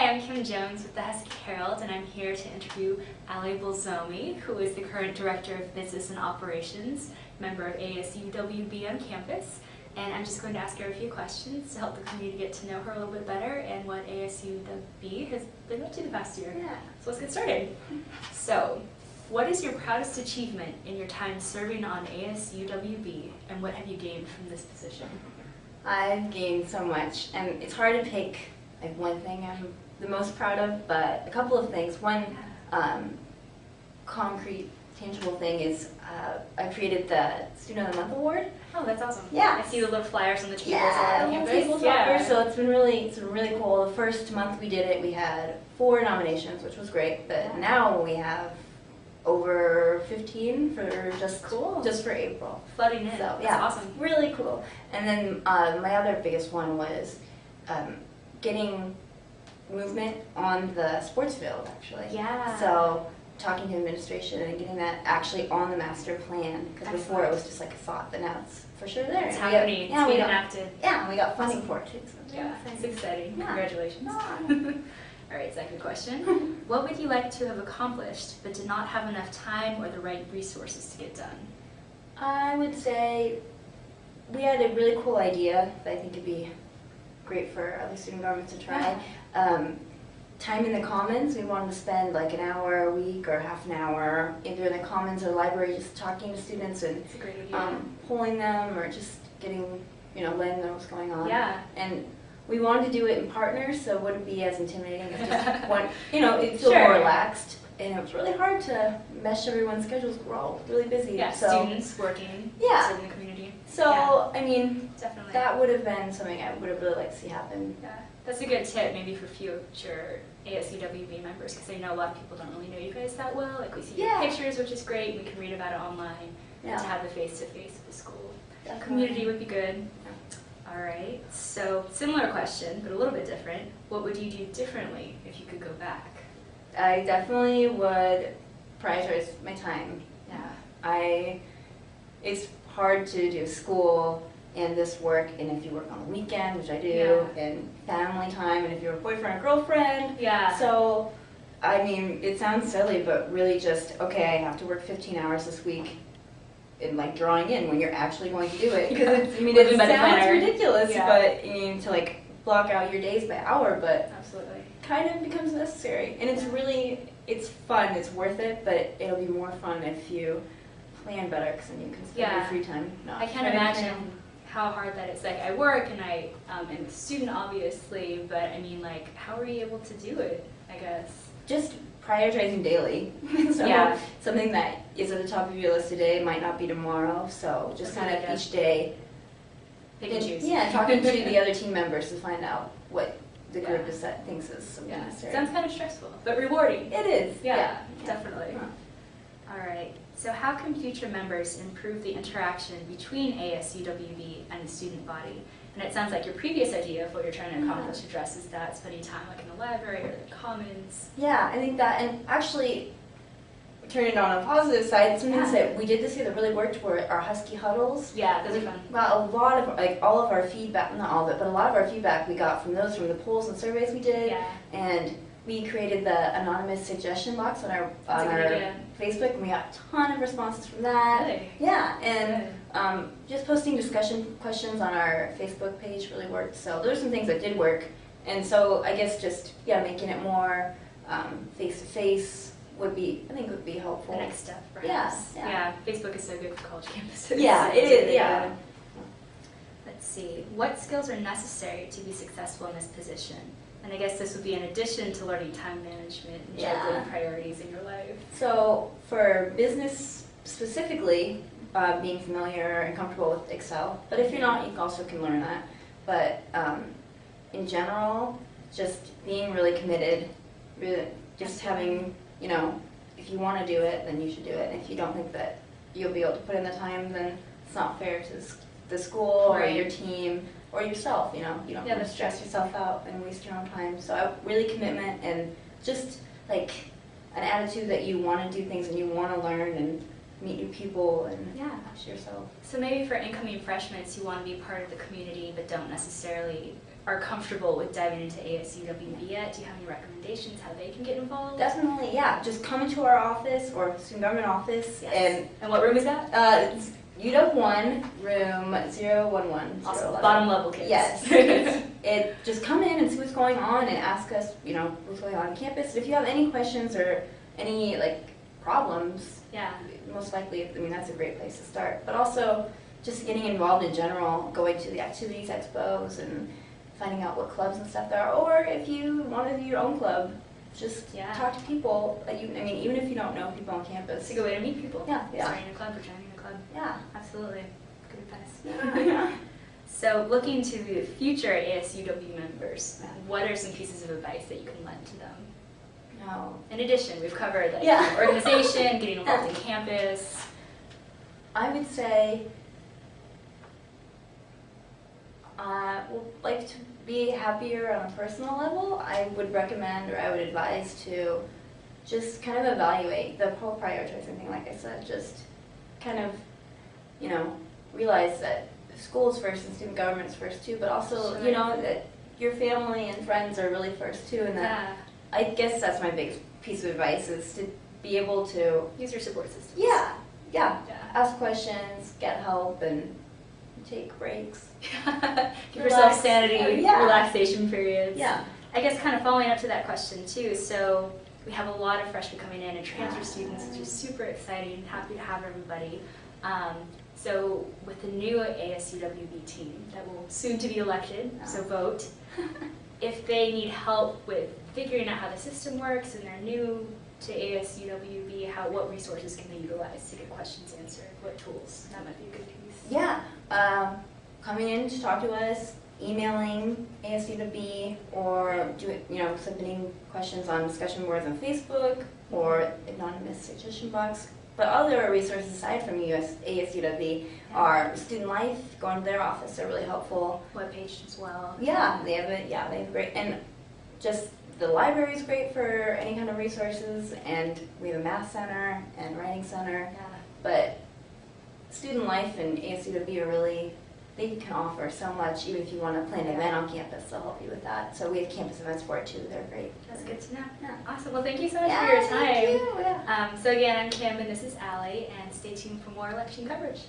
Hi, I'm Kim Jones with the Husky Herald, and I'm here to interview Ali Bulzomi, who is the current Director of Business and Operations, member of ASUWB on campus. And I'm just going to ask her a few questions to help the community get to know her a little bit better and what ASUWB has been up to the past year. Yeah. So let's get started. So, what is your proudest achievement in your time serving on ASUWB, and what have you gained from this position? I've gained so much, and it's hard to pick like one thing I'm the most proud of, but a couple of things. One concrete, tangible thing is I created the Student of the Month Award. Oh, that's awesome. Yeah. I see the little flyers on the tables all over campus. Table toppers, so it's been really cool. The first month we did it, we had 4 nominations, which was great, but now we have over 15 for just for April. Flooding in. So, That's awesome. Really cool. And then my other biggest one was getting movement on the sports field, actually. Yeah. So talking to administration and getting that actually on the master plan, because before it was just like a thought, but now it's for sure there. It's happening. It's being enacted. Yeah, and we got funding for it too. So yeah, it's exciting. Yeah. Congratulations. All right, second question. What would you like to have accomplished but did not have enough time or the right resources to get done? I would say we had a really cool idea that I think would be great for other student governments to try. Time in the Commons, we wanted to spend like an hour a week or half an hour either in the Commons or the library just talking to students and That's a great idea. polling them or just getting, letting them know what's going on. Yeah. And we wanted to do it in partners, so it wouldn't be as intimidating as just one, it'd feel Sure. more relaxed. And it was really hard to mesh everyone's schedules. We're all really busy. Yeah, so, students working in the community. So, yeah. Definitely. That would have been something I would have really liked to see happen. Yeah, that's a good tip maybe for future ASUWB members, because I know a lot of people don't really know you guys that well. Like we see your pictures, which is great. We can read about it online. And to have the face-to-face with the school community would be good. Yeah. All right, so similar question, but a little bit different. What would you do differently if you could go back? I definitely would prioritize my time. Yeah. It's hard to do school and this work, and if you work on the weekend, which I do, and family time, and if you're a boyfriend or girlfriend. Yeah. So, it sounds silly, but really just, okay, I have to work 15 hours this week, and like drawing in when you're actually going to do it. Because it sounds ridiculous, but to block out your days by hour, but absolutely kind of becomes necessary. And it's fun, it's worth it, but it'll be more fun if you plan better, because then you can spend your free time. I can't imagine how hard that is. Like, I work and I am a student, obviously, but how are you able to do it, I guess? Just prioritizing daily. Something that is at the top of your list today might not be tomorrow, so just kind of each day. Pick and choose. Yeah, talking to the other team members to find out what the group thinks is something necessary. Sounds kind of stressful, but rewarding. It is. Yeah. Definitely. All right. So how can future members improve the interaction between ASUWB and the student body? And it sounds like your previous idea of what you're trying to accomplish addresses that, spending time in the library or the commons. Yeah, I think that, and actually, turn it on a positive side, some things that we did this year that really worked were our Husky huddles. Yeah, those are fun. Got a lot of, all of our feedback, not all of it, but a lot of our feedback we got from the polls and surveys we did. Yeah. And we created the anonymous suggestion box on our Facebook, and we got a ton of responses from that. Really? Yeah, and just posting discussion questions on our Facebook page really worked. So those are some things that did work. And so I guess just, making it more face-to-face would be helpful. The next step, perhaps. Yeah, Facebook is so good for college campuses. Yeah, it is, yeah. Let's see. What skills are necessary to be successful in this position? And I guess this would be in addition to learning time management and juggling priorities in your life. So for business specifically, being familiar and comfortable with Excel. But if you're not, you also can learn that. But in general, just being really committed, just having, if you want to do it, then you should do it. And if you don't think that you'll be able to put in the time, then it's not fair to the school or your team or yourself, you don't want to stress yourself out and waste your own time. So really commitment and just like an attitude that you want to do things and you want to learn and meet new people and push yourself. So maybe for incoming freshmen, you want to be part of the community but don't necessarily are comfortable with diving into ASUWB yet, do you have any recommendations how they can get involved? Definitely, yeah. Just come into our office or student government office. Yes. And what room is that? It's UW 1, room 011. Awesome. Bottom level kids. Yes. Just come in and see what's going on and ask us, what's going on campus. If you have any questions or any problems, most likely, that's a great place to start. But also, just getting involved in general, going to the activities expos and finding out what clubs and stuff there are. Or if you want to do your own club, just talk to people that even if you don't know people on campus. It's a good way to meet people. Yeah. Starting a club or joining a club. Yeah. Absolutely. Good advice. So looking to the future ASUW members, what are some pieces of advice that you can lend to them? In addition, we've covered organization, getting involved in campus. I would say, to be happier on a personal level, I would recommend or I would advise to just kind of evaluate the whole prioritizing thing, like I said, just kind of, realize that school's first and student government's first too, but also, that your family and friends are really first too, and that I guess that's my biggest piece of advice is to be able to use your support system. Yeah. Ask questions, get help, and take breaks. Give yourself sanity, relaxation periods. Yeah. I guess kind of following up to that question too, so we have a lot of freshmen coming in and transfer students, which is super exciting. Happy to have everybody. So with the new ASUWB team that will soon to be elected, so vote, if they need help with figuring out how the system works and they're new to ASUWB, what resources can they utilize to get questions answered? What tools? That might be a good piece. Yeah. Coming in to talk to us, emailing ASUWB, or submitting questions on discussion boards on Facebook or anonymous suggestion box. But other resources aside from ASUWB are Student Life. Going to their office, they're really helpful. Webpage as well. Yeah, they have great, and just the library is great for any kind of resources, and we have a math center and writing center. Yeah. But Student Life and ASUWB are really, they can offer so much. Even if you want to plan an event on campus, they'll help you with that. So we have campus events for it too. They're great. That's good to know. Yeah. Awesome. Well, thank you so much for your time. Thank you. So again, I'm Kim and this is Ali, and stay tuned for more election coverage.